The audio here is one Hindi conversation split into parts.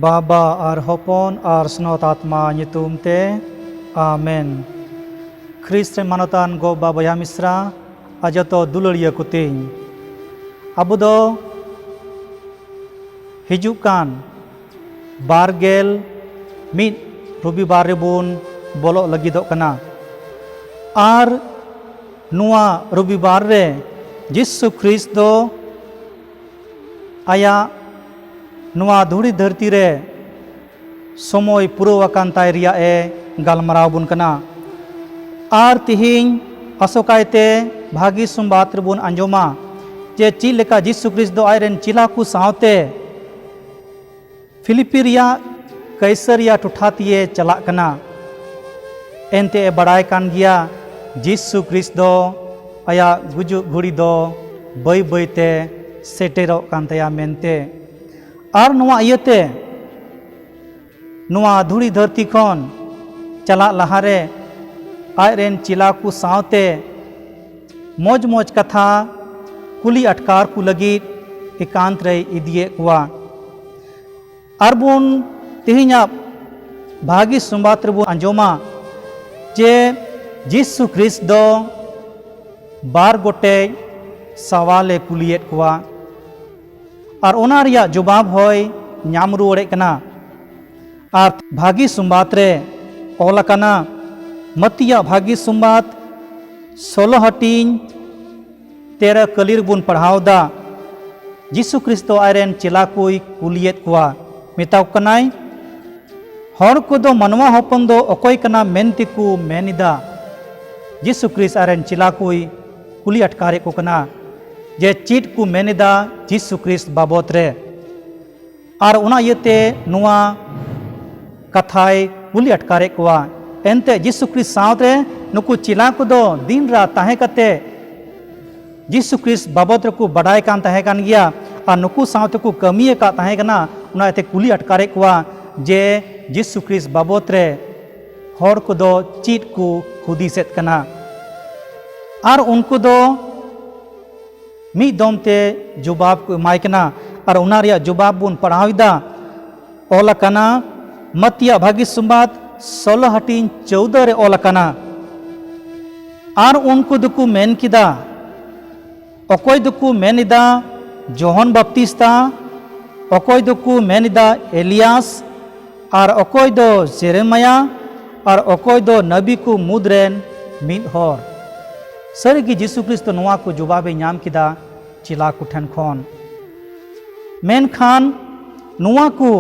बाबा और हपन और स्नोत आत्मा nyutum te आमेन। ख्रिस्ट मानतान गो बाबा मिश्रा अजतो दुलड़िया कुतिन अब दो हिजुकान बारगेल मिद रविवार रेबुन बोलो लगिदो कना आर नुआ रविवार रे जिसु ख्रिस्ट दो आया नुआ धुड़ी धरती रे समय पुरवाकान ताय रिया ए गालमाराव बुन कना आर तिहिं असोकायते भागी सुंबात रेबुन अंजोमा जे ची लेका जिसु ख्रिस्ट दो आयरेन चिलाकु सावते फिलिपी रिया कैसरिया टुठातिये चलाक कना एनते बड़ाय कान गिया जिसु ख्रिस्ट दो आया गुजु घुड़ी दो बई बईते सेटेरो कान तया मेनते आर नुआ इयते नुआ धुड़ी धरती खन चला लहारे आयरेन चिलाकु सावते मोज मोज कथा कुली अटकार कु लगित एकांत रे इदिये कुआ आरबुन तिहिना भागी सुंबात रेबुन अंजोमा जे जिसु ख्रिस्ट दो बार गोटे सवाले कुलियत कुआ और ओना रिया जवाब होय नाम रुवड़े कना और भागी सुंबात रे ओला कना मतिया भागी सुंबात 16 हटिन 13 कलिर बुन पढ़ावदा जिसु ख्रिस्त आयरेन चिलाकुई कुलियत कुआ मिताव कनाय हर को दो मनवा हपन दो अकोय कना मेनतिकु मेनिदा जिसु ख्रिस्त आयरेन चिलाकुई कुली अटकारे को कना जे चीट को मेनिदा जिसु ख्रिस्त बाबत रे और उना यते नुआ कथाय कुली अटकारे कुआ एनते जिसु ख्रिस्त सावते नुकु चिला को दो दिन रात ताहे कते जिसु ख्रिस्त बाबत रे को बड़ाय कान ताहे कान गिया और नुकु सावते को कमिये का ताहे कना उना एते कुली अटकारे कुआ जे जिसु ख्रिस्त बाबत रे हर को दो चीट को हुदीसेत कना और उनको दो मी दमते जवाब को एमाय कना और उना रिया जवाब बुन पढ़ाविदा ओला कना मतिया भागी सुंबात 16 हटिन 14 रे ओला कना और उनको दुकु मेन किदा अकोय दुकु मेनिदा जोहन बप्तिस्ता अकोय दुकु मेनिदा एलियास और अकोय दो जेरेमाया और अकोय दो नबी को मुद्रेन मिद हर सरिगी जिसु ख्रिस्त नुआ को जवाबे नाम किदा चिला कुठन खन मेन खान नुआ को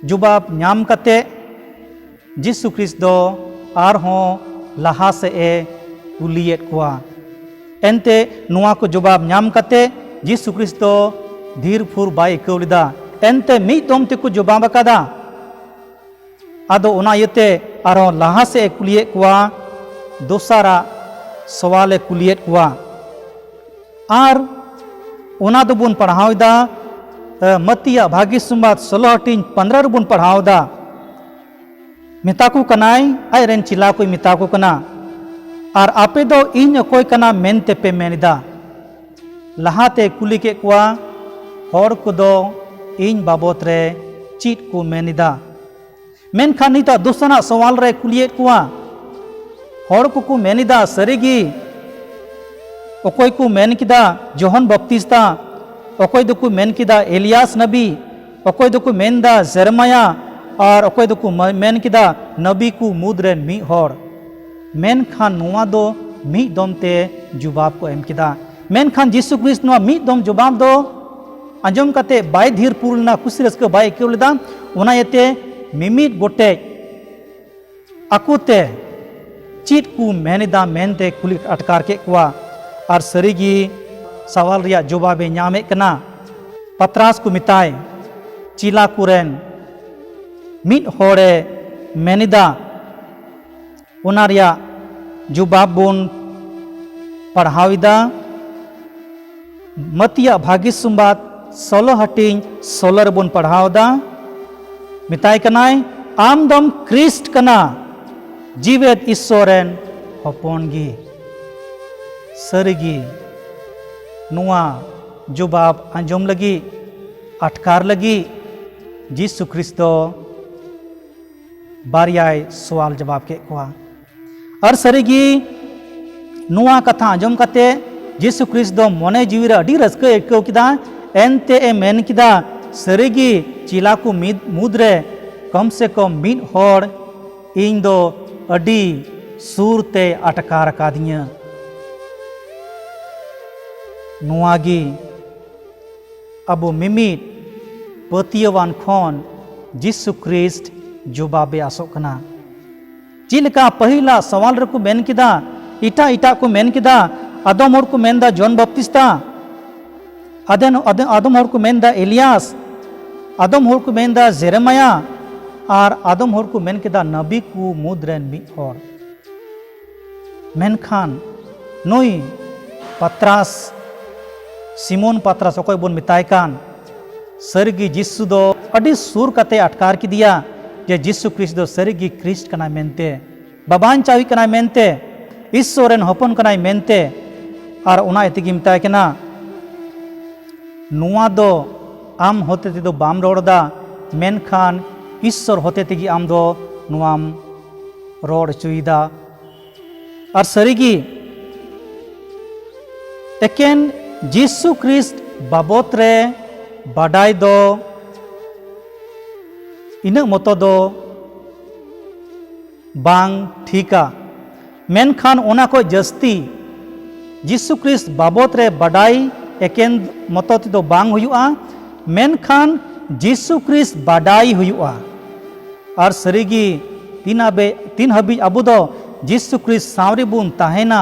जवाब नाम कते जिसु ख्रिस्त दो आर हों लहा से ए कुलियत कुआ एनते नुआ को जवाब नाम कते जिसु ख्रिस्त दो धीर फुर बाय कौलिदा एनते मी तोमते को जवाब कदा आदो उना यते आरो लहा से ए कुलियत कुआ दोसारा सवाले कुलियत कुआ आर उना दो बुन पढ़ावदा मतिया भागी सुंबात 16 हटिन 15 रे बुन पढ़ावदा मिताकु कनाय आयरेन चिला कोई मिताकु कना और आपे दो इन अकोय कना मेनते पे मेनिदा लहाते कुली के कुआ हर को दो इन बाबत रे चीट को मेनिदा मेनखान निता दूसरा सवाल रे कुलियत कुआ हर को मेनिदा सरिगी अकोय को मेन किदा जोहन बप्तिस्ता अकोय दो मेन किदा एलियास नबी अकोय दो मेनदा जेरेमाया और अकोय दो मेन किदा नबी को मुद्रे मी हर मेन खान नुआ दो मी दमते जवाब को एम किदा मेन खान जिसु ख्रिस्त नुआ मी दम जवाब दो अंजम कते बाय धीर पूर्णना खुशी रस्क बाय केवलदा उना यते मिमित गोटे अकुते चीट को मेनिदा मेनते कुली अटकार के कुआ और सरिगी सवाल रिया जवाबे नामे कना पत्रास को मिताय चिला कुरेन मिट होड़े मेनिदा उना रिया जवाब बुन पढ़ाविदा मतिया भागी सुंबात 16 हटिन 16 रे बुन पढ़ावदा मिताय कनाय आम दम ख्रिस्ट कना जीवेत ईश्वरेन हपनगी सरिगी नुआ जवाब अंजम लगी अटकार लगी जीसु ख्रिस्ट बारियाय सवाल जवाब के कोआ और सरीगी नुआ कथा आंजम कते जीसु ख्रिस्ट मने जीवी अडी रस्का एको किदा एनते ए मेन किदा सरीगी चिला को मुद्रे कम से कम मिद होड़ इन दो अडी सूरते अटकार कादिया नुआगी अबो मिमित पतियवान खोन जीसु ख्रिस्ट जुबाबे आसोकना चिलका पहिला सवाल रको मेन किदा इटा इटा को मेन किदा आदम हर को मेनदा जॉन बपतिस्ता आदम हर को मेनदा एलियास आदम हर को मेनदा जेरेमाया और आदम हर को मेन किदा नबी को मुद्रेन मिद हर मेनखान नुई पत्रास सिमोन पत्रास अकोय बोन मिताय कान सरगी जीसु दो अडी सुर कते अटकार की दिया जे जीसु ख्रिस्ट दो सरगी ख्रिस्ट कना मेनते बाबान चावी कना मेनते ईश्वरन हपन कना मेनते और उना एतिगी मिताय कना नुआ दो आम होते ते दो बाम रोड़दा मेनखान ईश्वर होते तेगी आम दो नुआम रोड़ चुईदा और सरगी एकेन जीसु ख्रिस्ट बाबत रे बाडाय दो इना मतो दो बांग ठीका मेनखान ओना को जस्ती जीसु ख्रिस्ट बाबत रे बाडाय एकेन मतो ती दो बांग हुयुआ मेनखान जीसु ख्रिस्ट बाडाय हुयुआ और सरीगी तीन हबी अबु दो जीसु ख्रिस्ट सावरी बुन ताहेना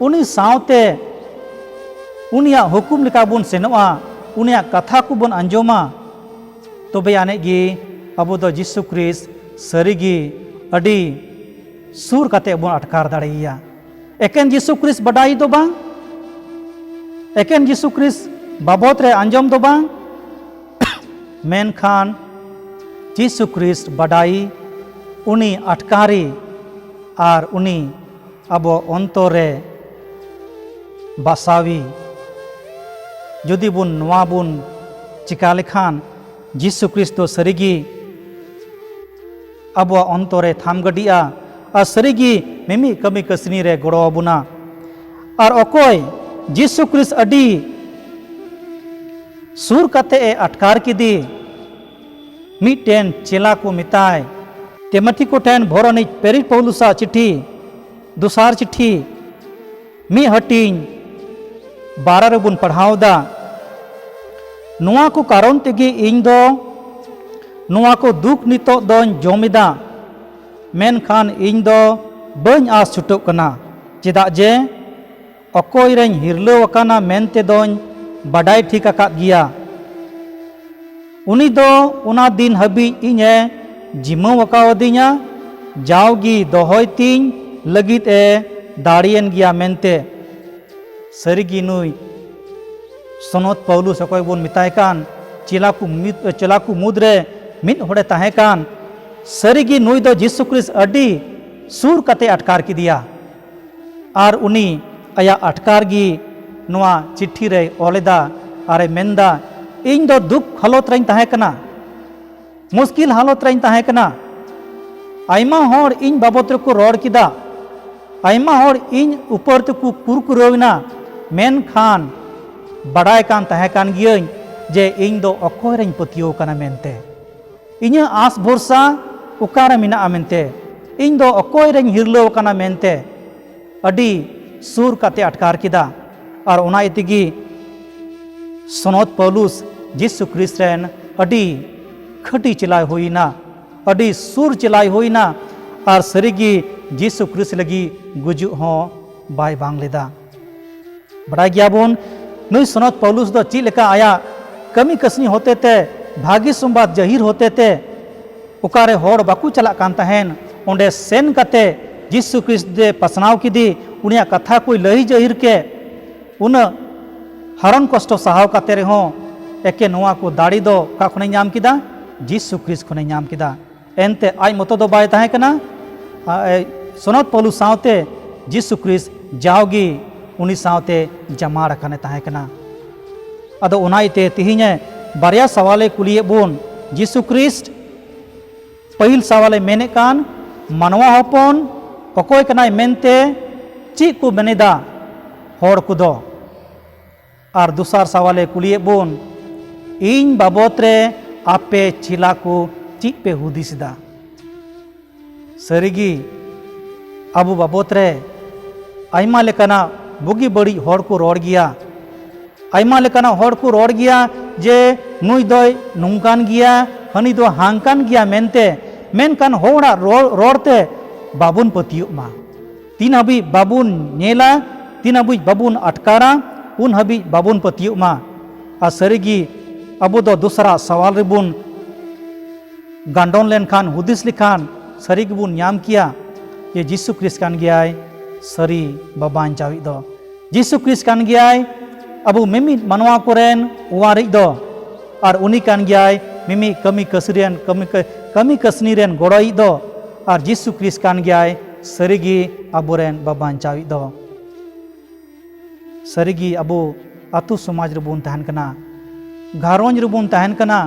उनी सावते उनिया हुकुम लिका बुन सेनोआ उनिया कथा को बुन अंजोमा तो बयाने गी अबु दो जीसु ख्रिस्ट सरीगी अडी सुर कते बुन अटकार दाड़िया एकेन जीसु ख्रिस्ट बडाई दो बांग एकेन जीसु ख्रिस्ट बाबत रे अंजोम दो बांग मेनखान जीसु ख्रिस्ट बडाई उनी अटकारी और उनी अबो अंतरे बासावी जुदी बुन नवा बुन चिका लेखान जीसु ख्रिस्ट सरीगी अब अंतरे थाम गडिया और सरीगी मिमी कमी कसनी रे गड़ो बुना और अकोय जीसु ख्रिस्ट अडी सुर कते ए अटकार किदी मिटेन चेला को मिताय तेमथी को टेन भोरनी पेरी पौलुसा चिट्ठी दुसार चिट्ठी मी हटिंग 12 रे बुन पढ़ावदा नुआ को कारण तेगी इन दो नुआ को दुख नितो दोन जोमिदा मेनखान इन दो बन आस छुटो कना चेदा जे अकोय रेन हिरलो वकाना मेनते दोन बडाई ठीक आकाद गिया उनी दो उना दिन हबी इने जिमा वकावदिया जावगी दोहोय तीन लगित ए दाड़ियन गिया मेनते सरीगी नुई सनत पौलुस अकोय बोन मिताय कान चिलाकू मुद्रे मिद होड़े ताहे कान सरीगी नुई दो जीसु ख्रिस्ट अडी सुर कते अटकार की दिया और उनी आया अटकार गी नुआ चिट्ठी रे ओलेदा आरे मेंदा इन दो दुख हालत रही ताहे कना मुश्किल हालत रही ताहे कना आयमा होड़ इन बाबत रे को रोड़ किदा आयमा होड़ इन ऊपर तक कुरकुरवना मेनखान बड़ाय कान ताहे कान गियन जे इन दो अकोय रेन पतियो कना मेनते इन्या आस भरोसा उकारे मिना मेनते इन दो अकोय रेन हिरलो कना मेनते अडी सुर कते अटकार किदा और उना इतिगी सनत पौलुस जीसु ख्रिस्ट रेन अडी खटी चिल्लाय होइना अडी सुर चिल्लाय होइना और सरीगी जीसु ख्रिस्ट लगी गुजु हो बाय बांग लेदा बड़ा गयाबन नुई सनत पौलुस दो ची लेका आया कमी कसनी होते थे भागी संबाद जहीर होते थे उकारे होड़ बाकू चला कान तहन ओंडे सेन कते जीसु ख्रिस्ट दे पसनाव किदी उनिया कथा कोई लही जहीर के उन हरण कष्ट सहाव कते रहो एके नोआ को दाड़ी दो का खने नाम किदा जीसु ख्रिस्ट खने नाम किदा एनते आई मतो दो बाय ताहे कना सनत पौलुस सावते जीसु ख्रिस्ट जाओगी उनी सावते जमा रखने ताहे कना अदो उनाइते तिहिने बारिया सवाले कुलिए बोन जीसु ख्रिस्ट पहिल सवाले मेने कान मानवा हपन अकोय कनाय मेनते ची को मेनेदा होड़ कुदो और दूसर सवाले कुलिए बोन इन बाबत रे आपे चिला को ची पे हुदिसदा सरिगी अबु बाबत रे आइमा लेकाना बुगी बड़ी होड़ को रोड़ गया आइमा लेकाना होड़ को रोड़ गया जे नुई दोय नुंकान गया हनी दो हांकान गया मेनते मेनकान होड़ा रोड़ते बाबुन पतियुग मा तीन हबी बाबुन नेला तीन हबी बाबुन अटकारा उन हबी बाबुन पतियुग मा आ सरिगी अबु दो दूसरा सवाल रिबुन गांडोन लेन खान हुदिस लिखान सरिगी बुन नाम किया ये जीसु ख्रिस्ट कान गयाय सरी बाबान चावी दो जीसु ख्रिस्ट कान गयाय अबु मिमी मनवा कोरेन उवारी दो और उनी कान गयाय मिमी कमी कसनी रेन गोड़ोई दो और जीसु ख्रिस्ट कान गयाय सरिगी अबुरेन बाबान चावी दो सरिगी अबु अतु समाज रबुन तहन कना घारोंज रबुन तहन कना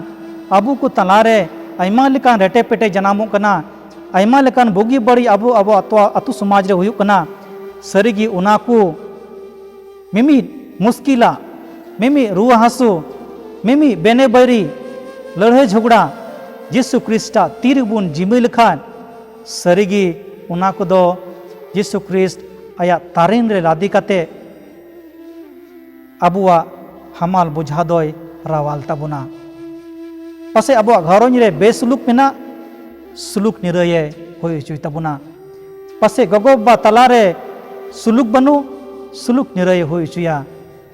अबु को तलारे आइमा लेकान रेटे पेटे जनामो कना आइमा लेकान बुगी बड़ी अबु अतु समाज रे हुयुग कना सरिगी उनाकु मिमी मुस्किला मिमी रुआ हासु मिमी बेने बैरी लड़े झगड़ा जीसु ख्रिस्टा तीर बुन जिमी लेखान सरिगी उनाकु दो जीसु ख्रिस्ट आया तारिन रे लादी काते अबुआ हमाल बुझा दोय रावाल ताबुना पासे अबुआ घरों रे बेसुलुक मेना सुलुक निरये होय चुई ताबुना पासे गगोबा तलारे सुलुक बनु सुलुक निरय होय चुया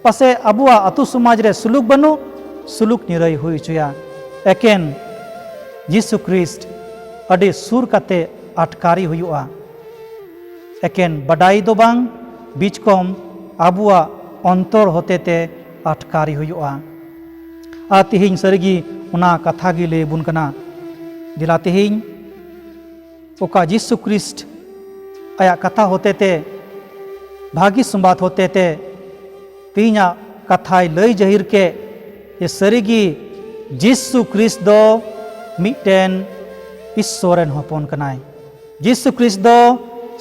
पासे अबुआ अतु समाज रे सुलुक बनु सुलुक निरय होय चुया एकेन जीसु ख्रिस्ट अडे सुर काते अटकारी हुआ एकेन बडाई दो बांग बीच कम अबुआ अंतर होते ते अटकारी हुआ आ तिहिं सरिगी उना कथा गी ले बुन कना दिला तिहिं ओका जीसु ख्रिस्ट आया कथा होते ते भागी संबाद होते ते तिहिंया कथाय लय जहिर के ये सरिगी जीसु ख्रिस्ट दो मिटेन ईश्वरन हपन कनाय जीसु ख्रिस्ट दो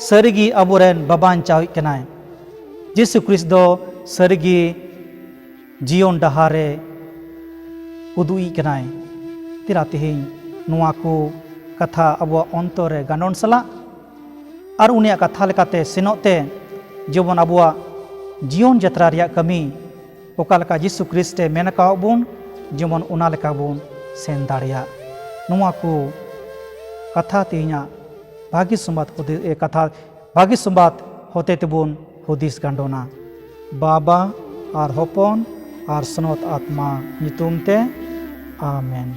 सरिगी अबुरेन बाबान चावी कनाय जीसु ख्रिस्ट दो सरिगी जीवन डहारे उदुई कनाय तिरा तिहिं नुआ को कथा अबुआ अंतरे गानोन सला और उनिया कथा लेकाते सेनोते जेबन अबुआ जीवन यात्रा रिया कमी ओका लेका जीसु ख्रिस्टे मेन काबुन जेमन उना लेका बुन सेन दाड़िया नुआ को कथा तिहिंया भागी संबाद कथा भागी संबाद होते तेबुन हुदिस गांडोना बाबा और हपन और सनत आत्मा नितुम ते आमेन।